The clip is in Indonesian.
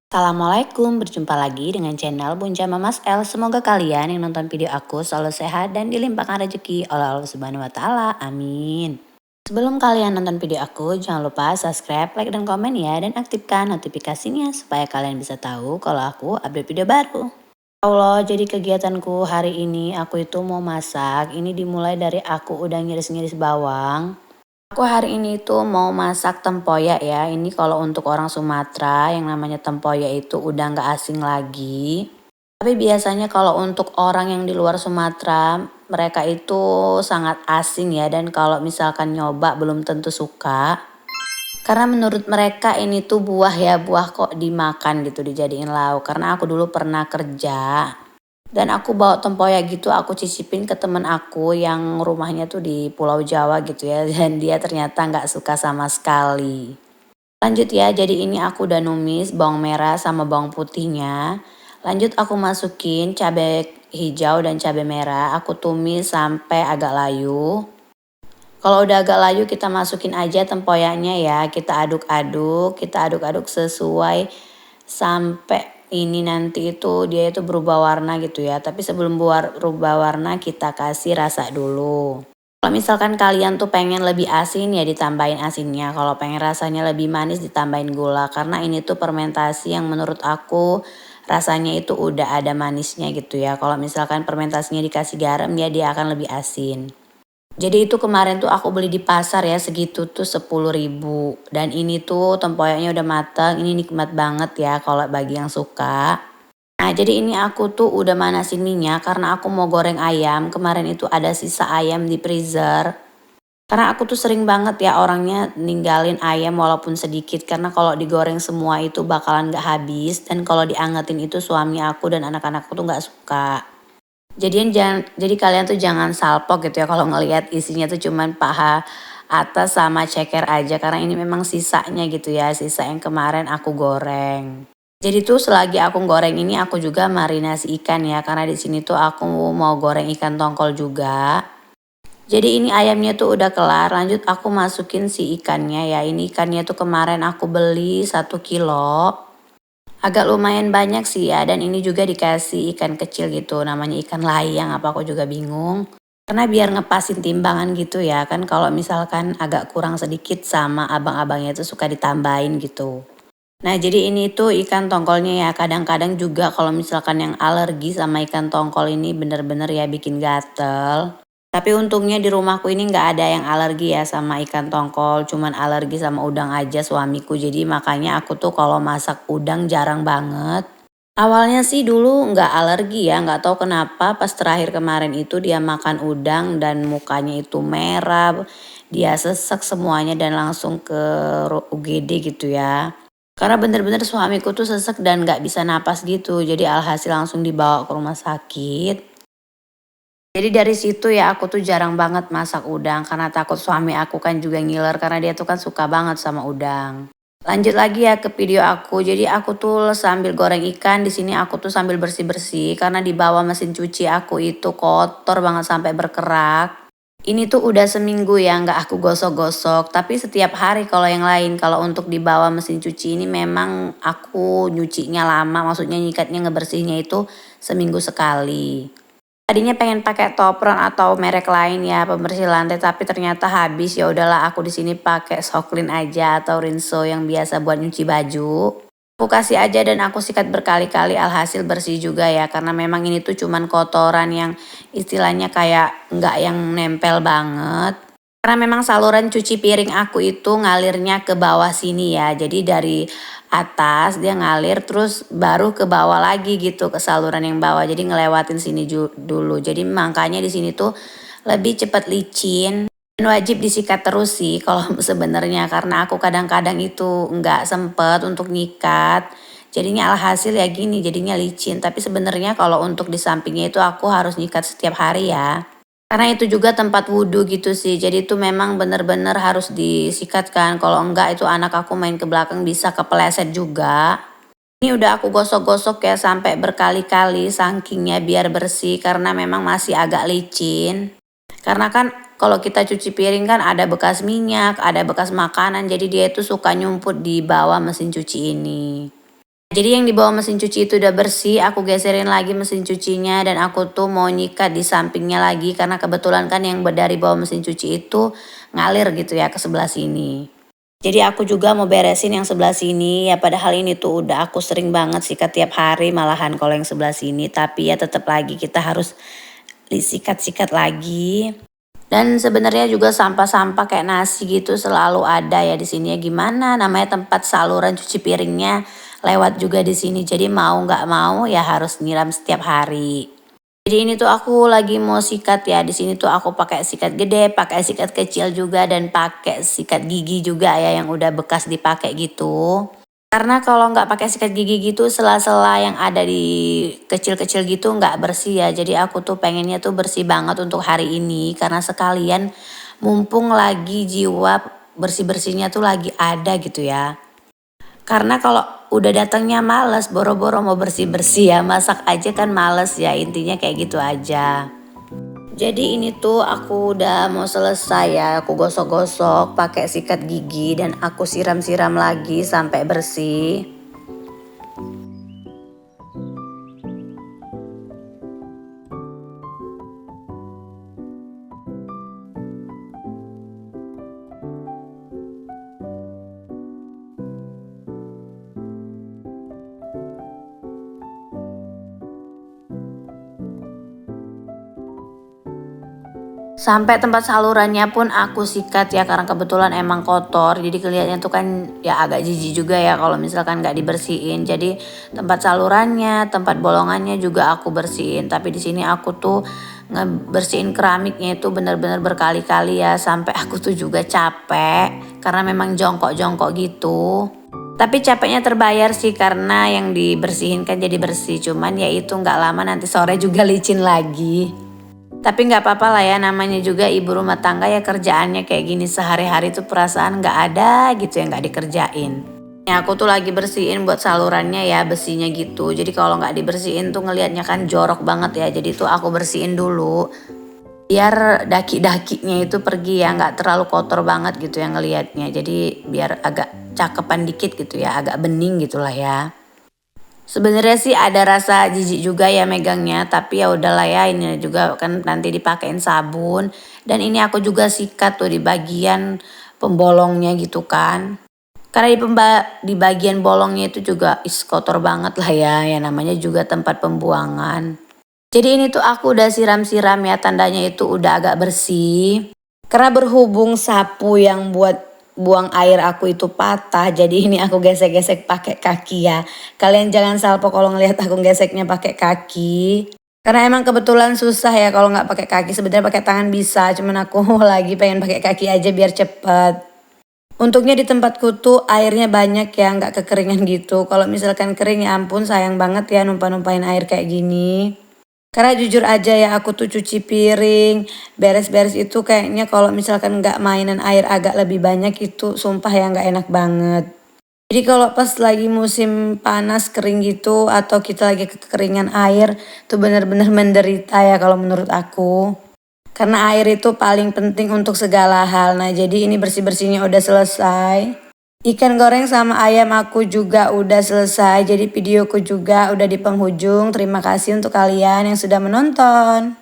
Assalamualaikum, berjumpa lagi dengan channel Bunja Mamas L. Semoga kalian yang nonton video aku selalu sehat dan dilimpahkan rezeki oleh Allah Subhanahu wa taala. Amin. Sebelum kalian nonton video aku, jangan lupa subscribe, like dan komen ya, dan aktifkan notifikasinya supaya kalian bisa tahu kalau aku update video baru. Allah, jadi kegiatanku hari ini aku itu mau masak. Ini dimulai dari aku udah ngiris-ngiris bawang. Aku hari ini tuh mau masak tempoyak ya. Ini kalau untuk orang Sumatera yang namanya tempoyak itu udah nggak asing lagi. Tapi biasanya kalau untuk orang yang di luar Sumatera, mereka itu sangat asing ya. Dan kalau misalkan nyoba belum tentu suka. Karena menurut mereka ini tuh buah ya, buah kok dimakan gitu, dijadiin lauk. Karena aku dulu pernah kerja. Dan aku bawa tempoyak gitu, aku cicipin ke temen aku yang rumahnya tuh di Pulau Jawa gitu ya. Dan dia ternyata nggak suka sama sekali. Lanjut ya, jadi ini aku udah numis bawang merah sama bawang putihnya. Lanjut aku masukin cabai hijau dan cabai merah, aku tumis sampai agak layu. Kalau udah agak layu kita masukin aja tempoyaknya ya, kita aduk-aduk sesuai sampai ini nanti itu dia itu berubah warna gitu ya. Tapi sebelum berubah warna kita kasih rasa dulu. Kalau misalkan kalian tuh pengen lebih asin ya ditambahin asinnya. Kalau pengen rasanya lebih manis ditambahin gula. Karena ini tuh fermentasi yang menurut aku rasanya itu udah ada manisnya gitu ya. Kalau misalkan fermentasinya dikasih garam ya dia akan lebih asin. Jadi itu kemarin tuh aku beli di pasar ya segitu tuh 10.000. Dan ini tuh tempoyaknya udah matang. Ini nikmat banget ya kalau bagi yang suka. Nah jadi ini aku tuh udah manasin minyak karena aku mau goreng ayam. Kemarin itu ada sisa ayam di freezer. Karena aku tuh sering banget ya orangnya ninggalin ayam walaupun sedikit. Karena kalau digoreng semua itu bakalan gak habis. Dan kalau diangetin itu suami aku dan anak-anakku tuh gak suka. Jadi kalian tuh jangan salpok gitu ya kalau ngelihat isinya tuh cuman paha atas sama ceker aja karena ini memang sisanya gitu ya, sisa yang kemarin aku goreng. Jadi tuh selagi aku goreng ini aku juga marinasi ikan ya karena di sini tuh aku mau goreng ikan tongkol juga. Jadi ini ayamnya tuh udah kelar, lanjut aku masukin si ikannya ya. Ini ikannya tuh kemarin aku beli 1 kilo. Agak lumayan banyak sih ya, dan ini juga dikasih ikan kecil gitu, namanya ikan layang apa aku juga bingung. Karena biar ngepasin timbangan gitu ya, kan kalau misalkan agak kurang sedikit sama abang-abangnya itu suka ditambahin gitu. Nah jadi ini tuh ikan tongkolnya ya, kadang-kadang juga kalau misalkan yang alergi sama ikan tongkol ini bener-bener ya bikin gatel. Tapi untungnya di rumahku ini nggak ada yang alergi ya sama ikan tongkol, cuman alergi sama udang aja suamiku. Jadi makanya aku tuh kalau masak udang jarang banget. Awalnya sih dulu nggak alergi ya, nggak tahu kenapa pas terakhir kemarin itu dia makan udang dan mukanya itu merah, dia sesek semuanya dan langsung ke UGD gitu ya. Karena bener-bener suamiku tuh sesek dan nggak bisa napas gitu, jadi alhasil langsung dibawa ke rumah sakit. Jadi dari situ ya aku tuh jarang banget masak udang karena takut suami aku kan juga ngiler karena dia tuh kan suka banget sama udang. Lanjut lagi ya ke video aku. Jadi aku tuh sambil goreng ikan di sini aku tuh sambil bersih-bersih karena di bawah mesin cuci aku itu kotor banget sampai berkerak. Ini tuh udah seminggu ya nggak aku gosok-gosok. Tapi setiap hari kalau yang lain kalau untuk di bawah mesin cuci ini memang aku nyucinya lama. Maksudnya nyikatnya ngebersihnya itu seminggu sekali. Tadinya pengen pakai Topron atau merek lain ya pembersih lantai tapi ternyata habis ya udahlah aku di sini pakai Soklin aja atau Rinso yang biasa buat nyuci baju. Aku kasih aja dan aku sikat berkali-kali alhasil bersih juga ya karena memang ini tuh cuman kotoran yang istilahnya kayak nggak yang nempel banget. Karena memang saluran cuci piring aku itu ngalirnya ke bawah sini ya. Jadi dari atas dia ngalir terus baru ke bawah lagi gitu ke saluran yang bawah. Jadi ngelewatin sini dulu. Jadi makanya di sini tuh lebih cepat licin. Dan wajib disikat terus sih kalau sebenarnya karena aku kadang-kadang itu nggak sempet untuk nyikat. Jadinya alhasil ya gini jadinya licin. Tapi sebenarnya kalau untuk di sampingnya itu aku harus nyikat setiap hari ya. Karena itu juga tempat wudhu gitu sih. Jadi itu memang benar-benar harus disikatkan. Kalau enggak itu anak aku main ke belakang bisa kepeleset juga. Ini udah aku gosok-gosok ya sampai berkali-kali sakingnya biar bersih karena memang masih agak licin. Karena kan kalau kita cuci piring kan ada bekas minyak, ada bekas makanan. Jadi dia itu suka nyumput di bawah mesin cuci ini. Jadi yang di bawah mesin cuci itu udah bersih, aku geserin lagi mesin cucinya dan aku tuh mau nyikat di sampingnya lagi karena kebetulan kan yang dari bawah mesin cuci itu ngalir gitu ya ke sebelah sini. Jadi aku juga mau beresin yang sebelah sini ya, padahal ini tuh udah aku sering banget sikat tiap hari malahan kalau yang sebelah sini, tapi ya tetap lagi kita harus disikat-sikat lagi. Dan sebenarnya juga sampah-sampah kayak nasi gitu selalu ada ya di sini ya, gimana namanya tempat saluran cuci piringnya lewat juga di sini. Jadi mau nggak mau ya harus nyiram setiap hari. Jadi ini tuh aku lagi mau sikat ya. Di sini tuh aku pakai sikat gede, pakai sikat kecil juga dan pakai sikat gigi juga ya yang udah bekas dipakai gitu. Karena kalau nggak pakai sikat gigi gitu, sela-sela yang ada di kecil-kecil gitu nggak bersih ya. Jadi aku tuh pengennya tuh bersih banget untuk hari ini. Karena sekalian mumpung lagi jiwa bersih-bersihnya tuh lagi ada gitu ya. Karena kalau udah datangnya males, boro-boro mau bersih-bersih ya. Masak aja kan males ya, intinya kayak gitu aja. Jadi ini tuh aku udah mau selesai ya, aku gosok-gosok pakai sikat gigi dan aku siram-siram lagi sampai bersih. Sampai tempat salurannya pun aku sikat ya karena kebetulan emang kotor. Jadi kelihatannya tuh kan ya agak jijik juga ya kalau misalkan nggak dibersihin. Jadi tempat salurannya, tempat bolongannya juga aku bersihin. Tapi di sini aku tuh ngebersihin keramiknya itu benar-benar berkali-kali ya sampai aku tuh juga capek karena memang jongkok-jongkok gitu. Tapi capeknya terbayar sih karena yang dibersihin kan jadi bersih. Cuman ya itu nggak lama nanti sore juga licin lagi. Tapi nggak apa-apa lah ya, namanya juga ibu rumah tangga ya kerjaannya kayak gini sehari-hari tuh perasaan nggak ada gitu yang nggak dikerjain. Ya aku tuh lagi bersihin buat salurannya ya besinya gitu. Jadi kalau nggak dibersihin tuh ngelihatnya kan jorok banget ya. Jadi tuh aku bersihin dulu biar daki-dakinya itu pergi ya, nggak terlalu kotor banget gitu ya ngelihatnya. Jadi biar agak cakepan dikit gitu ya, agak bening gitulah ya. Sebenarnya sih ada rasa jijik juga ya megangnya, tapi ya udahlah ya ini juga kan nanti dipakein sabun dan ini aku juga sikat tuh di bagian pembolongnya gitu kan. Karena di bagian bolongnya itu juga kotor banget lah ya namanya juga tempat pembuangan. Jadi ini tuh aku udah siram-siram ya tandanya itu udah agak bersih. Karena berhubung sapu yang buat buang air aku itu patah, jadi ini aku gesek-gesek pakai kaki ya. Kalian jangan salpo kalau ngelihat aku geseknya pakai kaki. Karena emang kebetulan susah ya kalau nggak pakai kaki. Sebenarnya pakai tangan bisa, cuman aku lagi pengen pakai kaki aja biar cepet. Untungnya di tempatku tuh airnya banyak ya, nggak kekeringan gitu. Kalau misalkan kering ya ampun sayang banget ya numpah-numpahin air kayak gini. Karena jujur aja ya aku tuh cuci piring, beres-beres itu kayaknya kalau misalkan nggak mainan air agak lebih banyak itu sumpah ya nggak enak banget. Jadi kalau pas lagi musim panas kering gitu atau kita lagi kekeringan air tuh bener-bener menderita ya kalau menurut aku. Karena air itu paling penting untuk segala hal. Nah jadi ini bersih-bersihnya udah selesai. Ikan goreng sama ayam aku juga udah selesai. Jadi videoku juga udah di penghujung. Terima kasih untuk kalian yang sudah menonton.